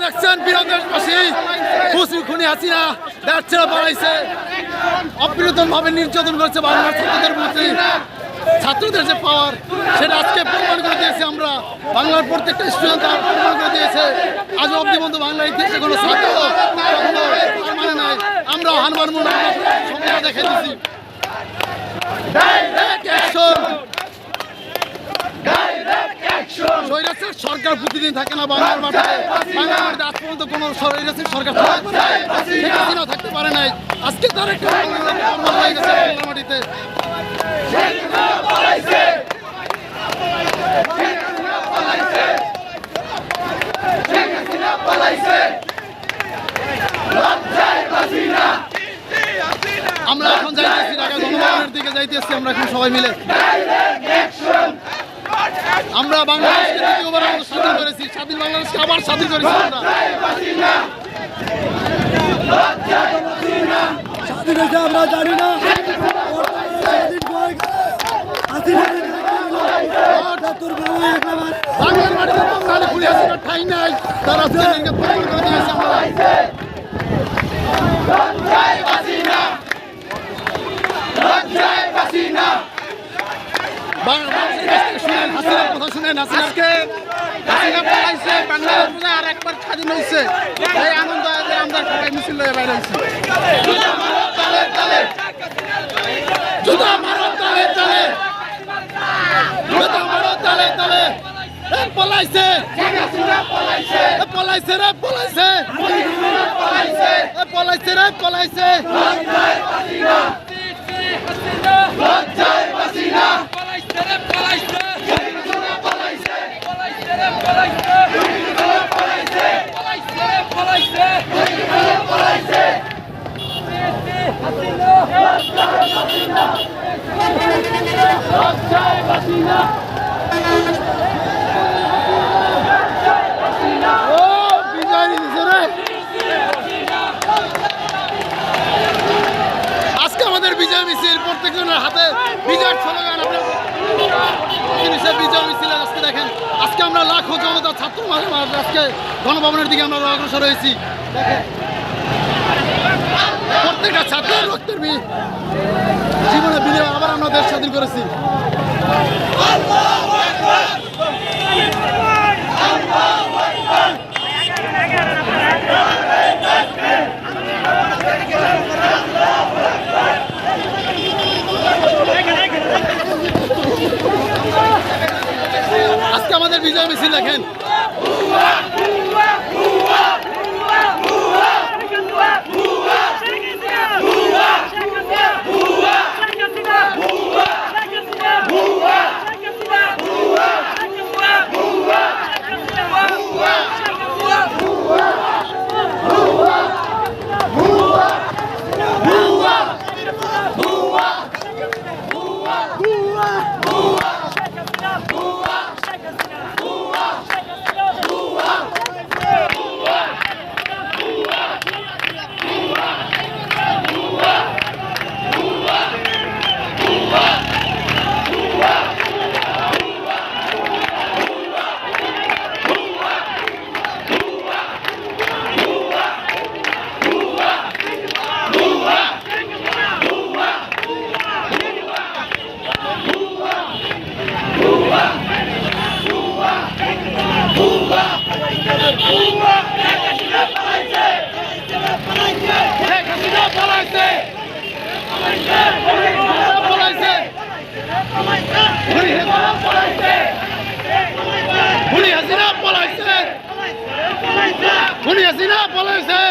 দেখছেন প্রিয় দেশবাসী, খুনি হাসিনা দেশ ছেড়ে পালাইছে, অবিরতন ভাবে নির্যাতন করছে বাংলার ছাত্রদের প্রতি। ছাত্রদের যে পাওয়ার সেটা আজকে প্রমাণ করে দিয়েছে আমরা। বাংলার প্রত্যেকটা স্টুডেন্ট তার প্রমাণ করে দিয়েছে। আজ অব্দি বন্ধু বাংলার ইতিহাসে কোনো ছাত্র মানে নাই। আমরা হানবার মনে সময় দেখে দিচ্ছি। স্বৈরাচার সরকার প্রতিদিন থাকে না বাংলার মাঠে। বাংলার মাঠে আজ পর্যন্ত কোনো স্বৈরাচার সরকার থাকতে পারে নাই। আজকে তার একটা হয়ে গেছে বাংলার মাটিতে। আমরা এখন যাইতেছি ঢাকা গণভবনের দিকে যাইতেছি। আমরা এখন সবাই মিলে আমরা বাংলাদেশকে দ্বিতীয়বার স্বাধীন করেছি, স্বাধীন বাংলাদেশকে আবার স্বাধীন করেছি। আমরা জানি না বাংলার মাটিতে বাঙালি খুলি আছে ঠাই নাই। তারা আর একবার স্বাধীন হয়েছে, এই আনন্দ আমরা সবাই মিছিল হয়ে বাইরে হয়েছি। পলাইছে পলাইছে রে পলাইছে পলাইছে রে পলাইছে। আজকে আমাদের বিজয় মিছিল, প্রত্যেকজনের হাতে বিজয়ের স্লোগান। বিজয় মিছিল আজকে দেখেন, আজকে আমরা লাখো জনতা ছাত্র আজকে গণভবনের দিকে আমরা অগ্রসর হয়েছি। দেখেন প্রত্যেকটা ছাত্রের রক্তের জীবনে বিনিয়োগ আবার আমরা দেশ স্বাধীন করেছি। আজকে আমাদের বিজয় মিছিল দেখেন। খুনি হাসিনা পলাইছে।